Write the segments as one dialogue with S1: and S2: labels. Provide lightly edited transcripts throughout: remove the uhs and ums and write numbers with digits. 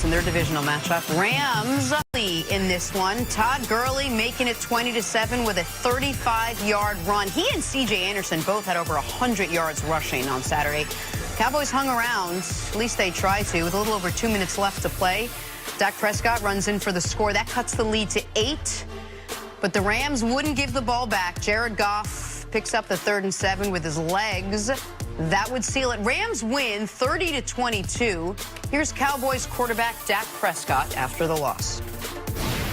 S1: Cowboys in their divisional matchup. Rams in this one. Todd Gurley making it 20-7 with a 35-yard run. He and C.J. Anderson both had over 100 yards rushing on Saturday. Cowboys hung around, at least they tried to, with a little over 2 minutes left to play. Dak Prescott runs in for the score. That cuts the lead to 8. But the Rams wouldn't give the ball back. Jared Goff picks up the 3rd and 7 with his legs. That would seal it. Rams win 30-22. Here's Cowboys quarterback Dak Prescott after the loss.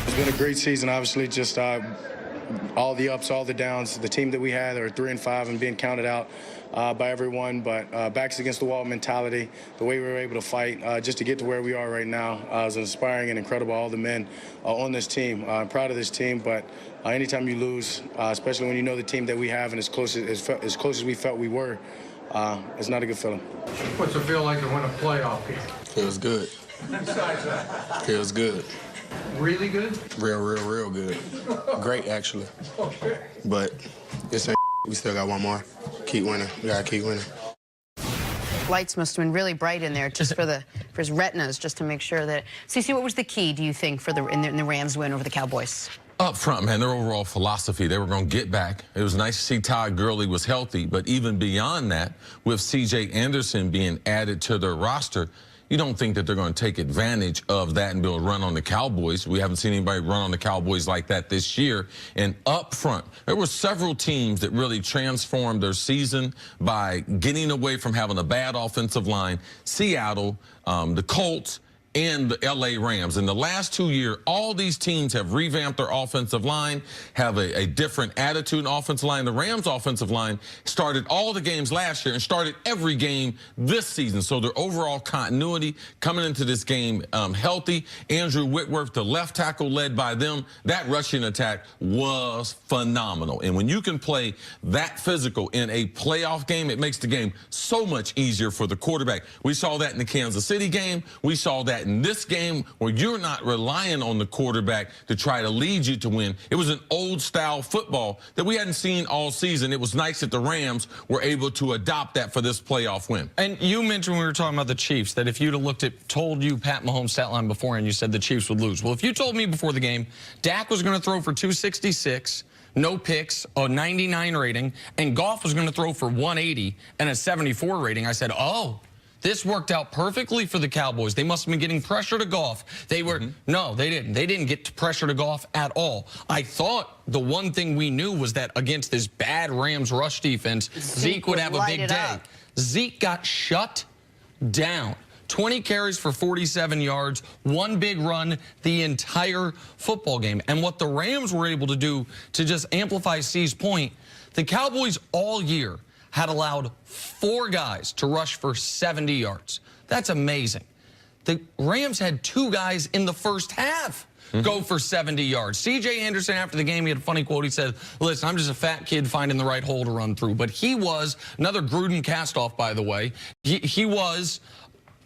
S2: It's been a great season, obviously, just all the ups, all the downs. The team that we had are 3-5 and being counted out by everyone, but backs against the wall mentality, the way we were able to fight just to get to where we are right now is inspiring and incredible. All the men on this team, I'm proud of this team, but anytime you lose, especially when you know the team that we have and as close as we felt we were, it's not a good feeling.
S3: What's it feel like to win a playoff game?
S4: Feels good.
S3: Besides that?
S4: Feels good.
S3: Really good?
S4: Real good. Great, actually.
S3: Okay.
S4: But this ain't we still got one more. Keep winning. We gotta keep winning.
S1: Lights must have been really bright in there just for his retinas, just to make sure that. CeCe, what was the key, do you think, for in the Rams win over the Cowboys?
S5: Up front, man, their overall philosophy, they were going to get back. It was nice to see Todd Gurley was healthy, but even beyond that, with C.J. Anderson being added to their roster, you don't think that they're going to take advantage of that and be able to run on the Cowboys. We haven't seen anybody run on the Cowboys like that this year. And up front, there were several teams that really transformed their season by getting away from having a bad offensive line. Seattle, the Colts, and the L.A. Rams. In the last 2 years, all these teams have revamped their offensive line, have a different attitude in offensive line. The Rams' offensive line started all the games last year and started every game this season. So their overall continuity coming into this game healthy. Andrew Whitworth, the left tackle led by them, that rushing attack was phenomenal. And when you can play that physical in a playoff game, it makes the game so much easier for the quarterback. We saw that in the Kansas City game. We saw that in this game where you're not relying on the quarterback to try to lead you to win. It was an old-style football that we hadn't seen all season. It was nice that the Rams were able to adopt that for this playoff win.
S6: And you mentioned when we were talking about the Chiefs that if you'd have told you Pat Mahomes' stat line before and you said the Chiefs would lose. Well, if you told me before the game Dak was going to throw for 266, no picks, a 99 rating, and Goff was going to throw for 180 and a 74 rating, I said, oh, this worked out perfectly for the Cowboys. They must have been getting pressure to Goff. They were, no, they didn't. They didn't get pressure to Goff at all. I thought the one thing we knew was that against this bad Rams rush defense, Zeke would have a big day. Zeke got shut down. 20 carries for 47 yards, one big run the entire football game. And what the Rams were able to do to just amplify C's point, the Cowboys all year had allowed 4 guys to rush for 70 yards. That's amazing. The Rams had 2 guys in the first half go for 70 yards. C.J. Anderson, after the game, he had a funny quote. He said, listen, I'm just a fat kid finding the right hole to run through. But he was, another Gruden cast-off, by the way, he was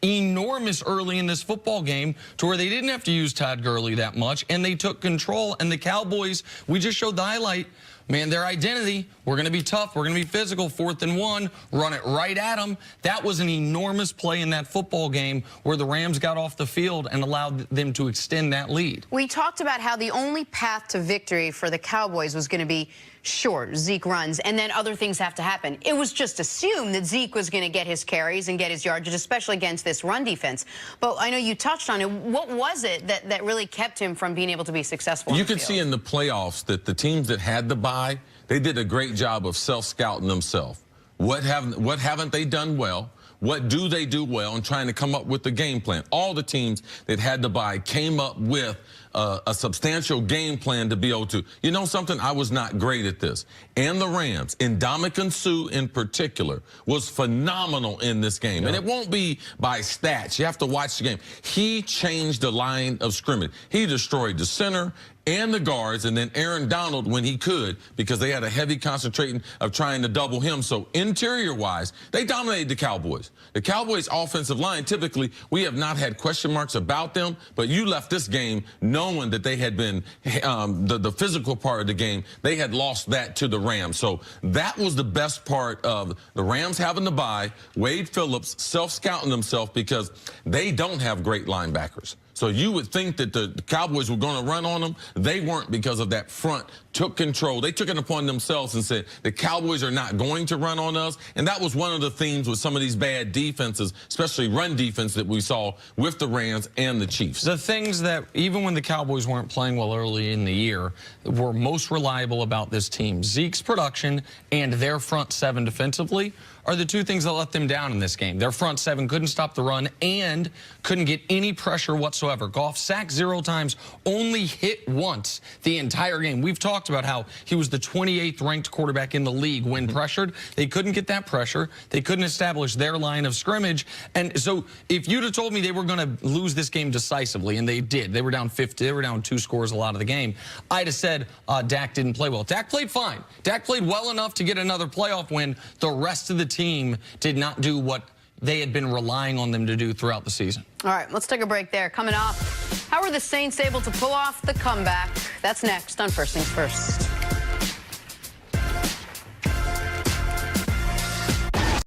S6: enormous early in this football game to where they didn't have to use Todd Gurley that much, and they took control. And the Cowboys, we just showed the highlight, man, their identity, we're going to be tough, we're going to be physical, 4th and 1, run it right at them. That was an enormous play in that football game where the Rams got off the field and allowed them to extend that lead.
S1: We talked about how the only path to victory for the Cowboys was going to be short, Zeke runs, and then other things have to happen. It was just assumed that Zeke was going to get his carries and get his yardage, especially against this run defense. But I know you touched on it. What was it that really kept him from being able to be successful?
S5: You could see in the playoffs that the teams that had the bye, they did a great job of self-scouting themselves. What haven't they done well? What do they do well, and trying to come up with the game plan. All the teams that had the bye came up with a substantial game plan to be able to. You know something? I was not great at this. And the Rams, and Ndamukong Suh in particular, was phenomenal in this game. And it won't be by stats. You have to watch the game. He changed the line of scrimmage. He destroyed the center and the guards, and then Aaron Donald when he could, because they had a heavy concentration of trying to double him. So interior-wise, they dominated the Cowboys. The Cowboys' offensive line, typically, we have not had question marks about them, but you left this game knowing that they had been, the physical part of the game, they had lost that to the Rams. So that was the best part of the Rams having to bye, Wade Phillips self-scouting himself because they don't have great linebackers. So you would think that the Cowboys were going to run on them. They weren't, because of that front took control. They took it upon themselves and said, the Cowboys are not going to run on us. And that was one of the themes with some of these bad defenses, especially run defense that we saw with the Rams and the Chiefs.
S6: The things that, even when the Cowboys weren't playing well early in the year, were most reliable about this team, Zeke's production and their front seven defensively, are the two things that let them down in this game. Their front seven couldn't stop the run and couldn't get any pressure whatsoever. Goff sacked 0 times, only hit once the entire game. We've talked about how he was the 28th ranked quarterback in the league when pressured. They couldn't get that pressure. They couldn't establish their line of scrimmage. And so if you'd have told me they were going to lose this game decisively, and they did, they were down 50, they were down 2 scores a lot of the game, I'd have said Dak didn't play well. Dak played fine. Dak played well enough to get another playoff win. The rest of the team did not do what they had been relying on them to do throughout the season.
S1: All right, let's take a break there. Coming up, how are the Saints able to pull off the comeback? That's next on First Things First.